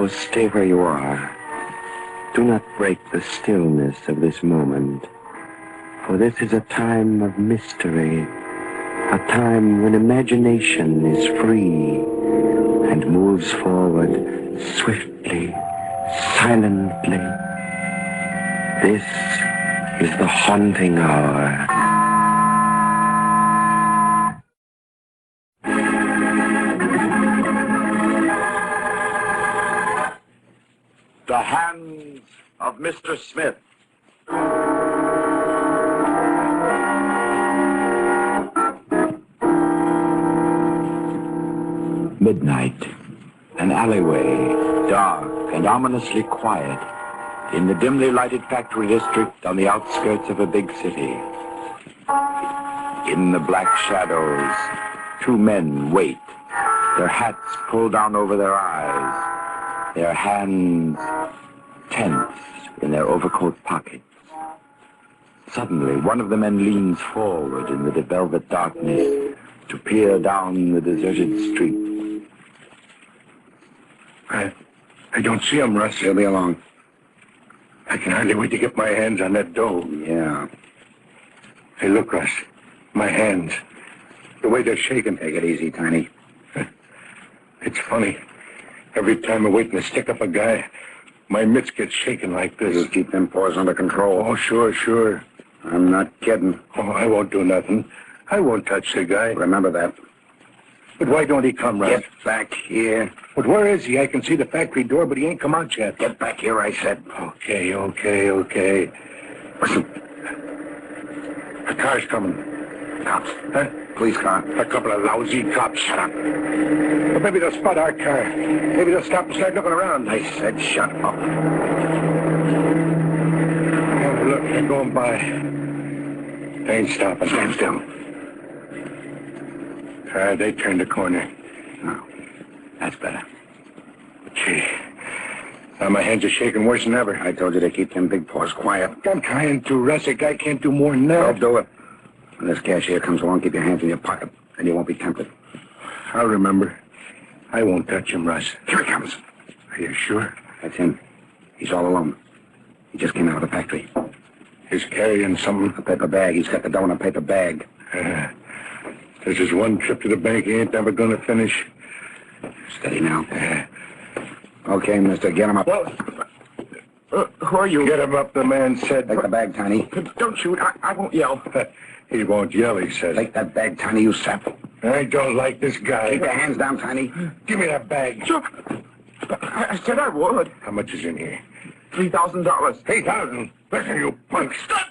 stay where you are. Do not break the stillness of this moment, for this is a time of mystery, a time when imagination is free and moves forward swiftly, silently. This is the haunting hour. The hands of Mr. Smith. Midnight. An alleyway, dark and ominously quiet, in the dimly lighted factory district on the outskirts of a big city. In the black shadows, two men wait, their hats pulled down over their eyes, their hands tense in their overcoat pockets. Suddenly, one of the men leans forward in the velvet darkness to peer down the deserted street. I don't see him, Russ. He'll be along. I can hardly wait to get my hands on that dough. Yeah. Hey, look, Russ. My hands. The way they're shaking. Take it easy, Tiny. It's funny. Every time I'm waiting to stick up a guy, my mitts get shaking like this. Just keep them paws under control. Oh, sure. I'm not kidding. Oh, I won't do nothing. I won't touch the guy. Remember that. But why don't he come, Russ? Get back here. But where is he? I can see the factory door, but he ain't come out yet. Get back here, I said. Okay. Listen. The car's coming. Cops. Huh? Police car. A couple of lousy cops. Shut up. But maybe they'll spot our car. Maybe they'll stop and start looking around. I said shut up. Oh, look, they're going by. They ain't stopping. Stand still. They turned the corner. Oh, that's better. Gee. Now my hands are shaking worse than ever. I told you to keep them big paws quiet. I'm trying to, Russ. A guy can't do more than that. I'll do it. When this cashier comes along, keep your hands in your pocket, and you won't be tempted. I'll remember. I won't touch him, Russ. Here he comes. Are you sure? That's him. He's all alone. He just came out of the factory. He's carrying something. A paper bag. He's got the dough in a paper bag. This is one trip to the bank he ain't never gonna finish. Steady now. Okay, mister, get him up. Well, who are you? Get him up, the man said. Take the bag, Tiny. Don't shoot. I won't yell. He won't yell, he says. Take that bag, Tiny, you sap. I don't like this guy. Keep your hands down, Tiny. Give me that bag. Sure. I said I would. How much is in here? $3,000. $3,000. Listen, you punk. Stop!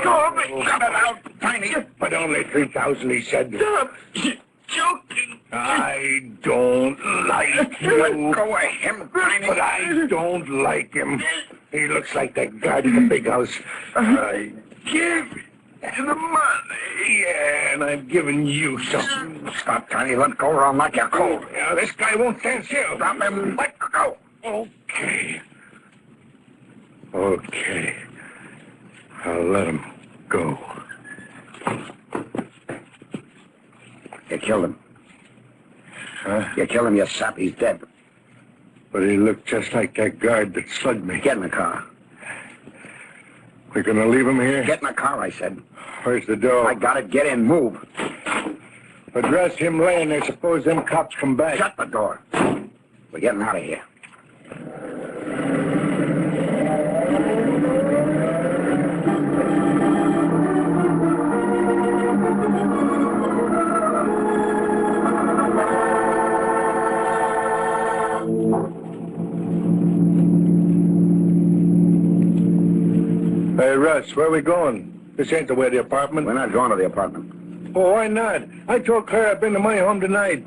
Go of me! Cut it out, Tiny. But only $3,000, he said. Stop! You're joking! I don't like you. Let go of him, Tiny. But I don't like him. He looks like that guard in the big house. I give you the money. Yeah, and I'm giving you something. Stop, Tiny. Let go or I'll knock you cold. Now, this guy won't stand still. Stop him. Let go. Okay. I'll let him go. You killed him. Huh? You killed him, you sap. He's dead. But he looked just like that guard that slugged me. Get in the car. We're gonna leave him here? Get in the car, I said. Where's the door? I got it. Get in. Move. Address him laying there. Suppose them cops come back. Shut the door. We're getting out of here. Hey, Russ, where are we going? This ain't the way to the apartment. We're not going to the apartment. Oh, why not? I told Claire I'd bring the money home tonight.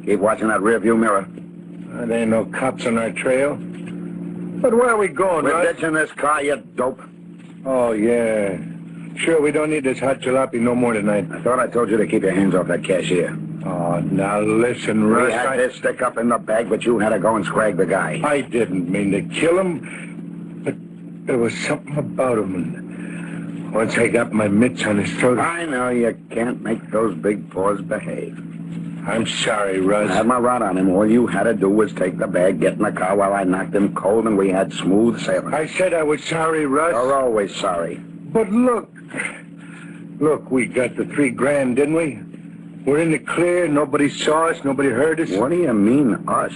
Keep watching that rearview mirror. There ain't no cops on our trail. But where are we going, We're Russ? ditching this car, you dope. Oh, yeah. Sure, we don't need this hot jalopy no more tonight. I thought I told you to keep your hands off that cashier. Oh, now listen, Russ. We had this stick up in the bag, but you had to go and scrag the guy. I didn't mean to kill him, but there was something about him. And once I got my mitts on his throat... I know you can't make those big paws behave. I'm sorry, Russ. I had my rod on him. All you had to do was take the bag, get in the car while I knocked him cold, and we had smooth sailing. I said I was sorry, Russ. You're always sorry. But look. Look, we got the $3,000, didn't we? We're in the clear. Nobody saw us. Nobody heard us. What do you mean, us?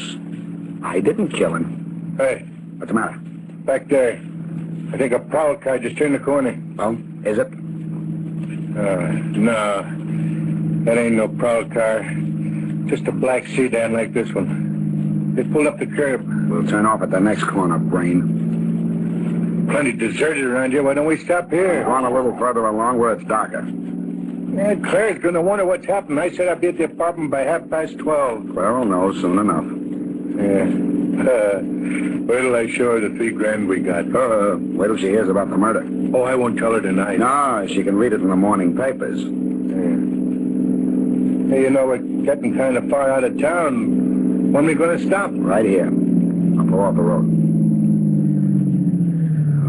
I didn't kill him. Hey. What's the matter? Back there. I think a prowl car just turned the corner. Oh, is it? No. That ain't no prowl car. Just a black sedan like this one. They pulled up the curb. We'll turn off at the next corner, brain. Plenty deserted around here. Why don't we stop here? Go on a little further along where it's darker. Yeah, Claire's gonna wonder what's happened. I said I'd be at the apartment by 12:30. Well, no, soon enough. Yeah. Wait till I show her the $3,000 we got. Wait till she hears about the murder. Oh, I won't tell her tonight. No, she can read it in the morning papers. Hey, you know, we're getting kind of far out of town. When are we going to stop? Right here. I'll pull off the road.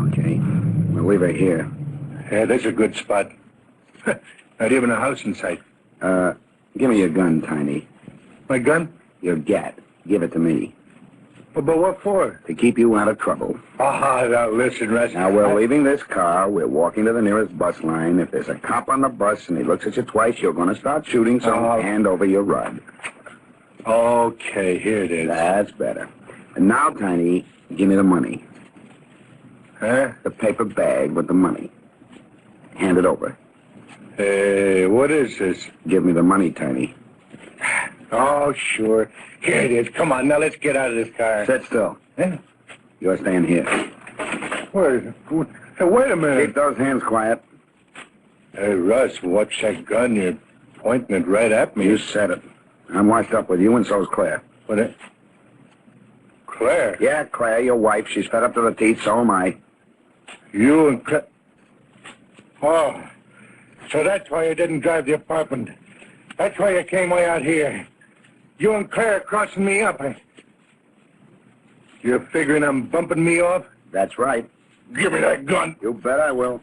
Okay. We'll leave her here. Yeah, that's a good spot. Not even a house in sight. Give me your gun, Tiny. My gun? Your gat. Give it to me. But what for? To keep you out of trouble. Ah, now listen, Russ. Now, we're leaving this car. We're walking to the nearest bus line. If there's a cop on the bus and he looks at you twice, you're going to start shooting, so hand over your rod. Okay, here it is. That's better. And now, Tiny, give me the money. Huh? The paper bag with the money. Hand it over. Hey, what is this? Give me the money, Tiny. Oh, sure. Here it is. Come on, now let's get out of this car. Sit still. Huh? You're staying here. Hey, wait a minute. Keep those hands quiet. Hey, Russ, watch that gun. You're pointing it right at me. You said it. I'm washed up with you, and so's Claire. What? Claire? Yeah, Claire, your wife. She's fed up to the teeth, so am I. You and Claire? Oh, so that's why you didn't drive the apartment. That's why you came way out here. You and Claire crossing me up. You're figuring I'm bumping me off? That's right. Give me that gun. You bet I will.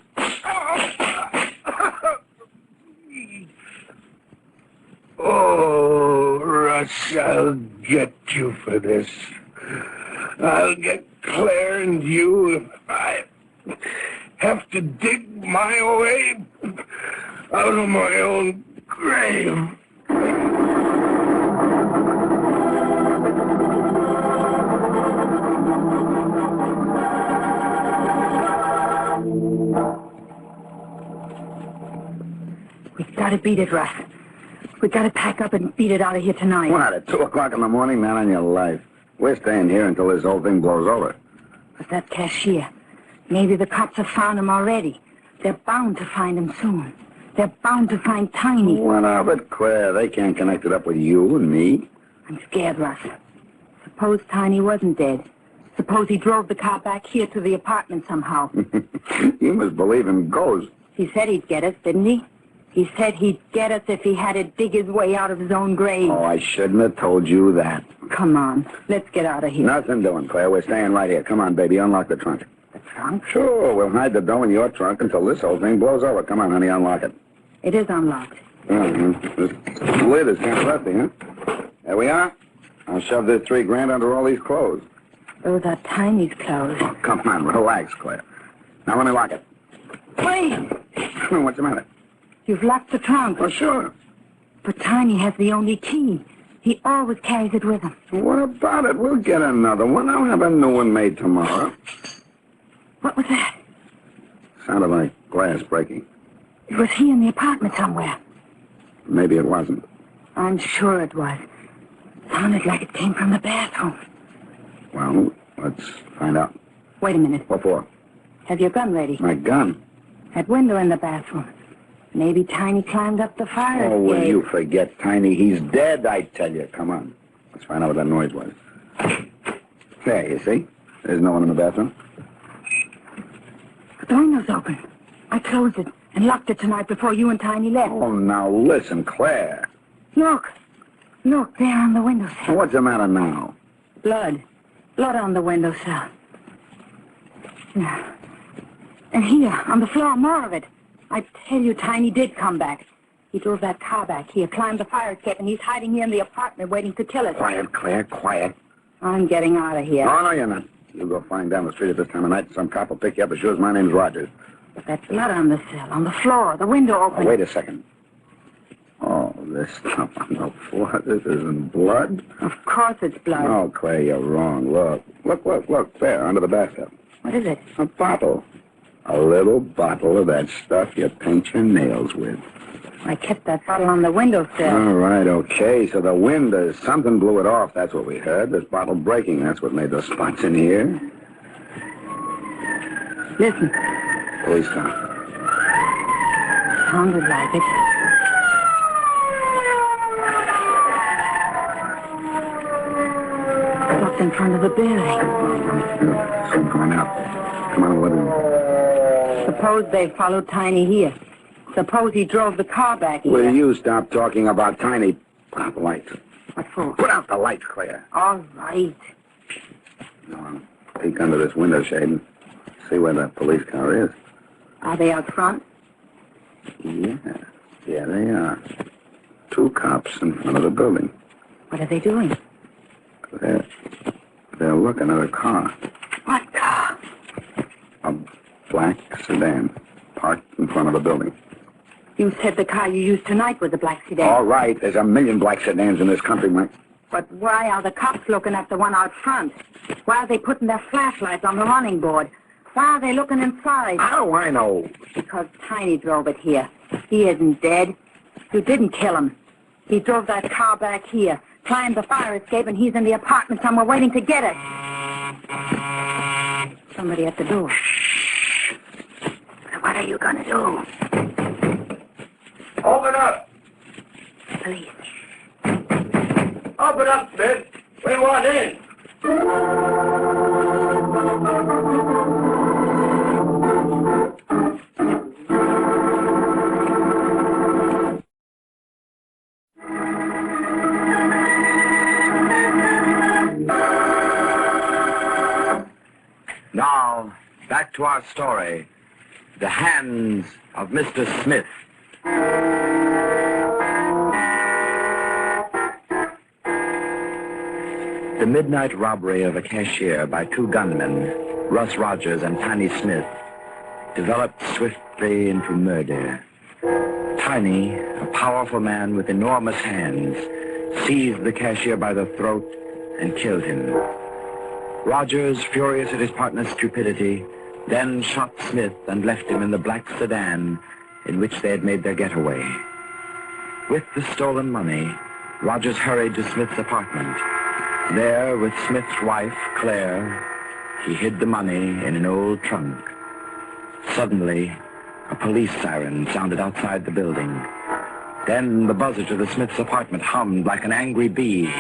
Oh, Russ, I'll get you for this. I'll get Claire and you if I have to dig my way out of my own grave. We've got to beat it, Russ. We've got to pack up and beat it out of here tonight. What, at 2 o'clock in the morning? Not on your life. We're staying here until this whole thing blows over. But that cashier, maybe the cops have found him already. They're bound to find him soon. They're bound to find Tiny. What of it, Claire? They can't connect it up with you and me. I'm scared, Russ. Suppose Tiny wasn't dead. Suppose he drove the car back here to the apartment somehow. You must believe in ghosts. He said he'd get us, didn't he? He said he'd get us if he had to dig his way out of his own grave. Oh, I shouldn't have told you that. Come on, let's get out of here. Nothing doing, Claire. We're staying right here. Come on, baby, unlock the trunk. The trunk? Sure, we'll hide the dough in your trunk until this whole thing blows over. Come on, honey, unlock it. It is unlocked. Mm-hmm. This lid is kind of rusty, huh? There we are. I'll shove this $3,000 under all these clothes. Those are Tiny's clothes. Oh, come on, relax, Claire. Now let me lock it. Wait! What's the matter? You've locked the trunk. Oh, sure. But Tiny has the only key. He always carries it with him. What about it? We'll get another one. I'll have a new one made tomorrow. What was that? Sounded like glass breaking. It was here in the apartment somewhere. Maybe it wasn't. I'm sure it was. Sounded like it came from the bathroom. Well, let's find out. Wait a minute. What for? Have your gun ready. My gun? That window in the bathroom. Maybe Tiny climbed up the fire escape. Oh, will you forget Tiny? He's dead, I tell you. Come on. Let's find out what that noise was. There, you see? There's no one in the bathroom. The window's open. I closed it and locked it tonight before you and Tiny left. Oh, now listen, Claire. Look. Look, there on the windowsill. What's the matter now? Blood. Blood on the windowsill. And here, on the floor, more of it. I tell you, Tiny did come back. He He drove that car back here, climbed the fire escape, and he's hiding here in the apartment waiting to kill us. Quiet, Claire, quiet. I'm getting out of here. No, you're not. You go flying down the street at this time of night, and some cop will pick you up as sure as my name's Rogers. But that blood on the sill, on the floor, the window open. Oh, wait a second. Oh, this stuff on the floor, this isn't blood? Of course it's blood. Oh, Claire, you're wrong. Look, there, under the bathtub. What is it? A bottle. A little bottle of that stuff you paint your nails with. I kept that bottle on the windowsill. All right, okay. So the wind, something blew it off. That's what we heard. This bottle breaking. That's what made those spots in here. Listen. Police car. Sounded like it. Stopped in front of the building. Some going out. Come on, what is it? Suppose they followed Tiny here. Suppose he drove the car back here. Will you stop talking about Tiny? Put out the lights. What for? Put out the lights, Claire. All right. No, peek under this window shade and see where that police car is. Are they out front? Yeah, they are. 2 cops in front of the building. What are they doing? They're looking at a car. What car? A black sedan parked in front of the building. You said the car you used tonight was a black sedan. All right, there's a million black sedans in this country, Mike. But why are the cops looking at the one out front? Why are they putting their flashlights on the running board? Why are they looking inside? How do I know? Because Tiny drove it here. He isn't dead. You didn't kill him. He drove that car back here, climbed the fire escape, and he's in the apartment somewhere waiting to get it. Somebody at the door. What are you going to do? Open up! Police. Open up, Smith. We want in. Now, back to our story. The hands of Mr. Smith. The midnight robbery of a cashier by 2 gunmen, Russ Rogers and Tiny Smith, developed swiftly into murder. Tiny, a powerful man with enormous hands, seized the cashier by the throat and killed him. Rogers, furious at his partner's stupidity, then shot Smith and left him in the black sedan in which they had made their getaway. With the stolen money, Rogers hurried to Smith's apartment. There, with Smith's wife, Claire, he hid the money in an old trunk. Suddenly, a police siren sounded outside the building. Then the buzzer to the Smiths' apartment hummed like an angry bee.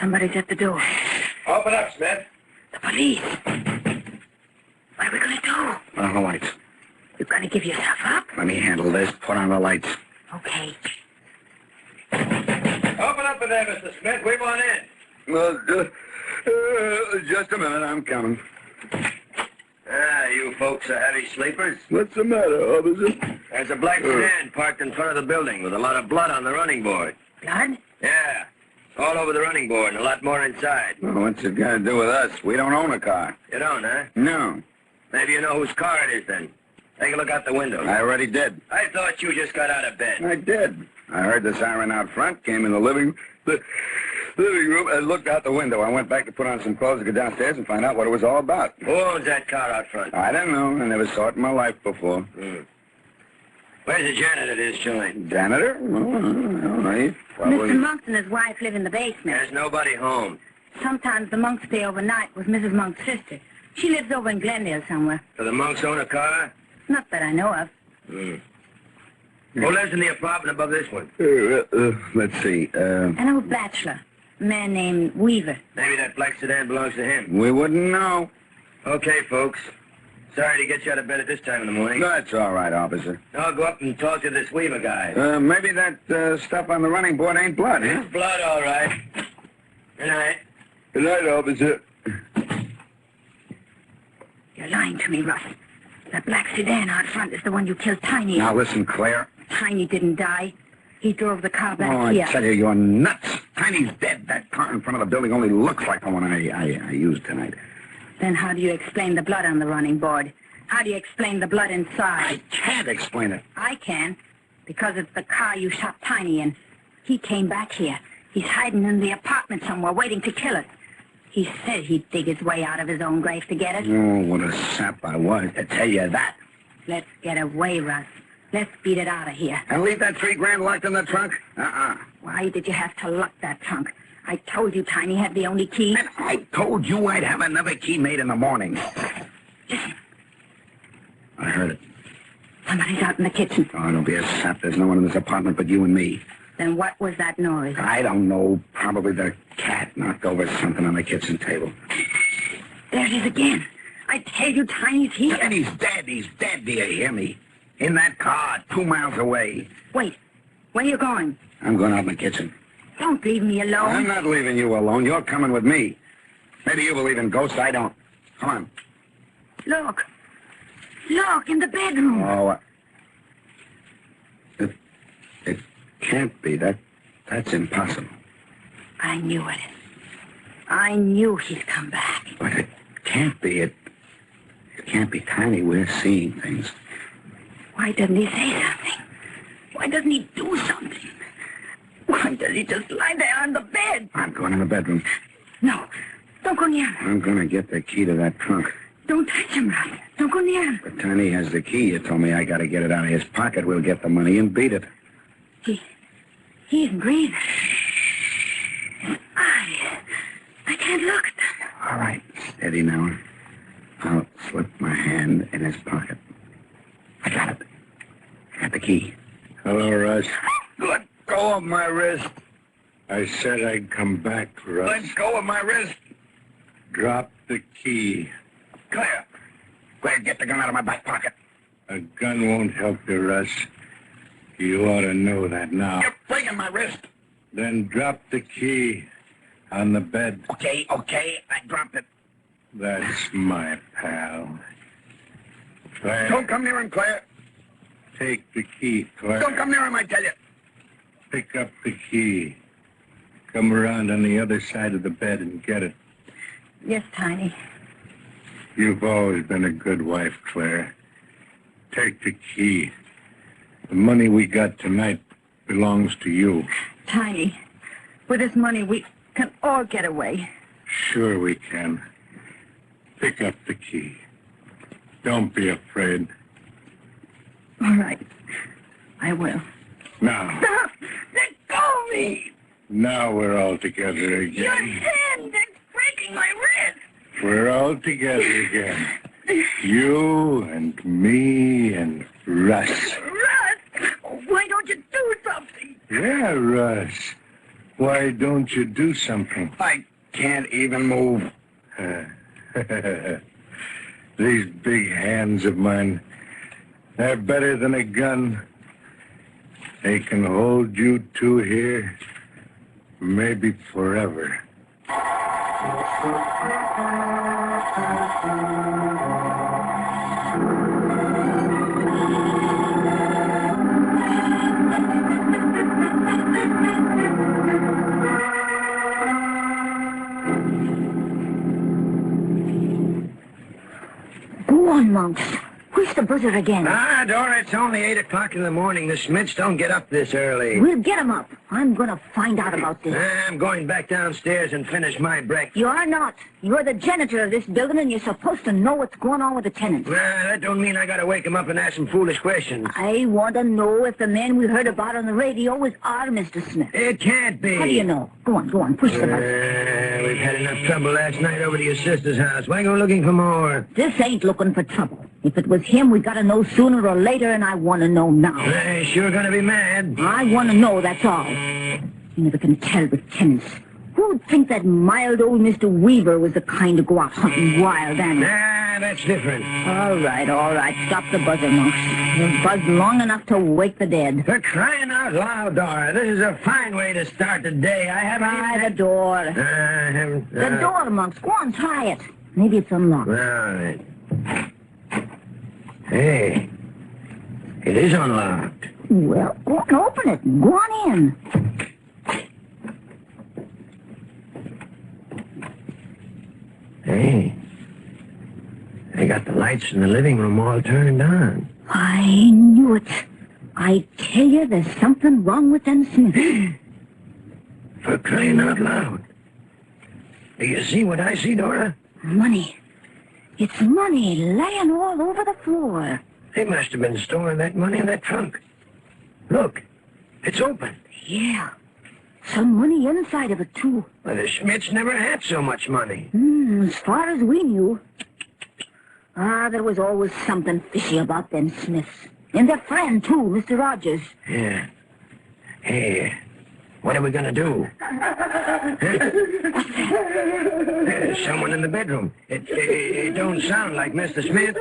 Somebody's at the door. Open up, Smith. The police. What are we going to do? Put on the lights. You're going to give yourself up? Let me handle this. Put on the lights. Okay. Open up in there, Mr. Smith. We want in. Well, just a minute. I'm coming. You folks are heavy sleepers. What's the matter, officer? There's a black sedan parked in front of the building with a lot of blood on the running board. Blood? Yeah. All over the running board and a lot more inside. Well, what's it got to do with us? We don't own a car. You don't, huh? No. Maybe you know whose car it is then. Take a look out the window. I already did. I thought you just got out of bed. I did. I heard the siren out front, came in the living room, and looked out the window. I went back to put on some clothes to go downstairs and find out what it was all about. Who owns that car out front? I don't know. I never saw it in my life before. Where's the janitor this joint? Janitor? Oh, I don't know. He probably... Mr. Monks and his wife live in the basement. There's nobody home. Sometimes the Monks stay overnight with Mrs. Monk's sister. She lives over in Glendale somewhere. Do the monks own a car? Not that I know of. Who lives in the apartment above this one? Let's see. An old bachelor. A man named Weaver. Maybe that black sedan belongs to him. We wouldn't know. Okay, folks. Sorry to get you out of bed at this time in the morning. That's all right, officer. I'll go up and talk to this Weaver guy. Maybe that stuff on the running board ain't blood, huh? It's blood, all right. Good night. Good night, officer. You're lying to me, Russ. That black sedan out front is the one you killed Tiny in. Now listen, Claire. Tiny didn't die. He drove the car back Oh, here. I tell you, you're nuts. Tiny's dead. That car in front of the building only looks like the one I used tonight. Then how do you explain the blood on the running board? How do you explain the blood I inside? can't explain it. I can, because it's the car you shot Tiny in. He came back here. He's hiding in the apartment somewhere, waiting to kill us. He said he'd dig his way out of his own grave to get us. Oh, what a sap I was to tell you that. Let's get away, Russ. Let's beat it out of here. And leave that $3,000 locked in the trunk? Why did you have to lock that trunk? I told you Tiny had the only key. And I told you I'd have another key made in the morning. Listen, I heard it. somebody's out in the kitchen. Oh, don't be a sap. There's no one in this apartment but you and me. Then what was that noise? I don't know. Probably the cat knocked over something on the kitchen table. There it is again. I tell you, Tiny's here. And he's dead. He's dead. Do you hear me? In that car, 2 miles away. Wait, where are you going? I'm going out in the kitchen. Don't leave me alone. I'm not leaving you alone. You're coming with me. Maybe you believe in ghosts. I don't. Come on. Look. Look, in the bedroom. Oh, it can't be. That's impossible. I knew it. I knew he'd come back. But it can't be. It can't be Tiny. We're seeing things. Why doesn't he say something? Why doesn't he do something? Why does he just lie there on the bed? I'm going in the bedroom. No, don't go near him. I'm going to get the key to that trunk. Don't touch him, Russ. Don't go near him. But Tiny has the key. You told me I got to get it out of his pocket. We'll get the money and beat it. He isn't breathing. His eyes. I can't look at them. All right, steady now. I'll slip my hand in his pocket. I got it. I got the key. Hello, Russ. Let go of my wrist. I said I'd come back, Russ. Let go of my wrist. Drop the key. Claire. Claire, get the gun out of my back pocket. A gun won't help you, Russ. You ought to know that now. You're breaking my wrist. Then drop the key on the bed. Okay. I dropped it. That's my pal. Claire, Don't come near him, Claire. take the key, Claire. Don't come near him, I tell you. Pick up the key. Come around on the other side of the bed and get it. Yes, Tiny. You've always been a good wife, Claire. Take the key. The money we got tonight belongs to you. Tiny, with this money, we can all get away. Sure we can. Pick up the key. Don't be afraid. All right. I will. Now. Stop! Let go of me! Now we're all together Your again. hand! It's breaking my wrist! We're all together again. You and me and Russ. Russ! Why don't you do something? Yeah, Russ. Why don't you do something? I can't even move. These big hands of mine, they're better than a gun. They can hold you two here, maybe forever. Go on, Monks. Push the buzzer again. Dora, it's only 8 o'clock in the morning. The Schmidts don't get up this early. We'll get him up. I'm going to find out about this. I'm going back downstairs and finish my breakfast. You're not. You're the janitor of this building, and you're supposed to know what's going on with the tenants. That don't mean I gotta wake him up and ask him foolish questions. I want to know if the man we heard about on the radio was our Mr. Smith. It can't be. How do you know? Go on, push the buzzer. We've had enough trouble last night over to your sister's house. Why go looking for more? This ain't looking for trouble. If it was him, we gotta know sooner or later, and I want to know now. Sure gonna be mad. I want to know, that's all. You never can tell with tenants. Who'd think that mild old Mr. Weaver was the kind to go out hunting wild animals? That's different. All right. Stop the buzzer, Monks. You've buzzed long enough to wake the dead. For crying out loud, Dora. This is a fine way to start the day. I haven't Try the door. The door, Monks. Go on, try it. Maybe it's unlocked. All right. Hey, it is unlocked. Well, go on, open it. Go on in. Hey, they got the lights in the living room all turned on. I knew it. I tell you, there's something wrong with them Smiths. For crying out loud. Do you see what I see, Dora? Money. It's money laying all over the floor. They must have been storing that money in that trunk. Look, it's open. Yeah. Some money inside of it, too. Well, the Schmidts never had so much money. As far as we knew. There was always something fishy about them Smiths. And their friend, too, Mr. Rogers. Yeah. Hey, what are we going to do? There's someone in the bedroom. It don't sound like Mr. Smith.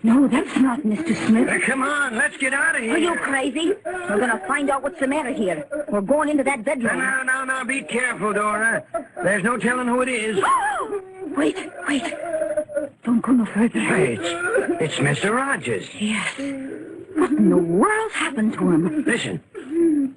No, that's not Mr. Smith. Come on, let's get out of here. Are you crazy? We're going to find out what's the matter here. We're going into that bedroom. No, be careful, Dora. There's no telling who it is. Wait. Don't go no further. Hey, it's Mr. Rogers. Yes. What in the world's happened to him?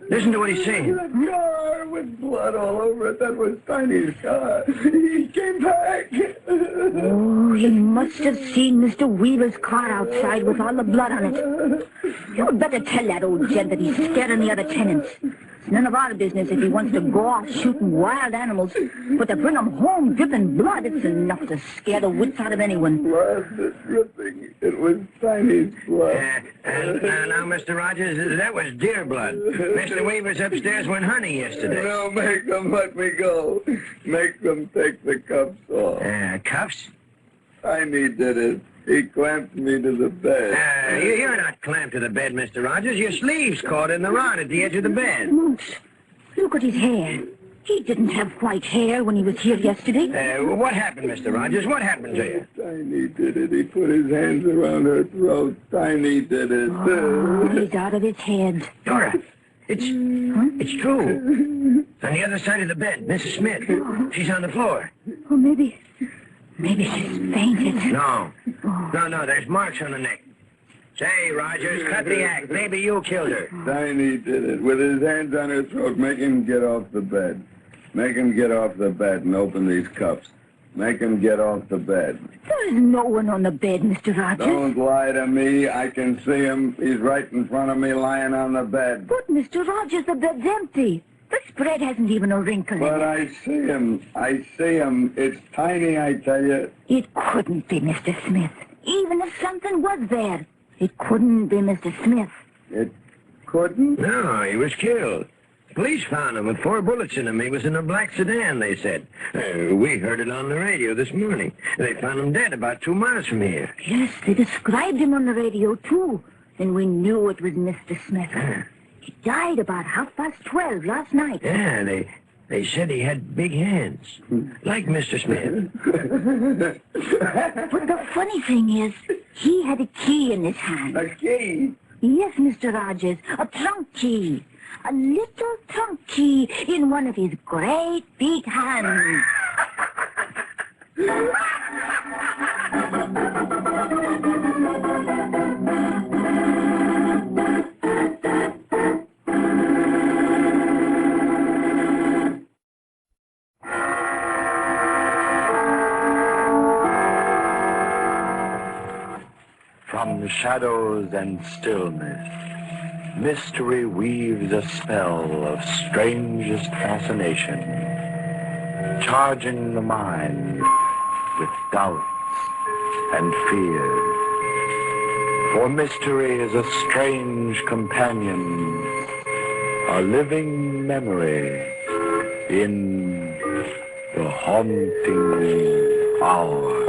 Listen to what he's saying. Car with blood all over it. That was Tiny's car. He came back. Oh, he must have seen Mr. Weaver's car outside with all the blood on it. You'd better tell that old gent that he's scaring the other tenants. It's none of our business if he wants to go off shooting wild animals. But to bring him home dripping blood, it's enough to scare the wits out of anyone. Blood is dripping. It was Tiny's blood. Now, Mr. Rogers, that was deer blood. Mr. Weaver's upstairs went hunting yesterday. No, make them let me go. Make them take the cuffs off. Cuffs? Tiny did it. He clamped me to the bed. You're not clamped to the bed, Mr. Rogers. Your sleeve's caught in the rod at the edge of the bed. Monks, look at his hair. He didn't have white hair when he was here yesterday. What happened, Mr. Rogers? What happened to you? Tiny did it. He put his hands around her throat. Tiny did it. Oh, he's out of his head. Dora, it's true. On the other side of the bed, Mrs. Smith. She's on the floor. Oh, maybe she's fainted. No, there's marks on the neck. Say, Rogers, cut the act. Maybe you killed her. Tiny did it. With his hands on her throat, make him get off the bed. Make him get off the bed and open these cuffs. Make him get off the bed. There's no one on the bed, Mr. Rogers. Don't lie to me. I can see him. He's right in front of me lying on the bed. But, Mr. Rogers, the bed's empty. The spread hasn't even a wrinkle in it. But I see him. It's Tiny, I tell you. It couldn't be Mr. Smith. Even if something was there, it couldn't be Mr. Smith. It couldn't? No, he was killed. Police found him with 4 bullets in him. He was in a black sedan, they said. We heard it on the radio this morning. They found him dead about 2 miles from here. Yes, they described him on the radio, too. And we knew it was Mr. Smith. He died about 12:30 last night. Yeah, they said he had big hands, like Mr. Smith. But the funny thing is, he had a key in his hand. A key? Yes, Mr. Rogers, a trunk key. A little trunk key in one of his great big hands. From the shadows and stillness, mystery weaves a spell of strangest fascination, charging the mind with doubts and fears. For mystery is a strange companion, a living memory in the haunting hour.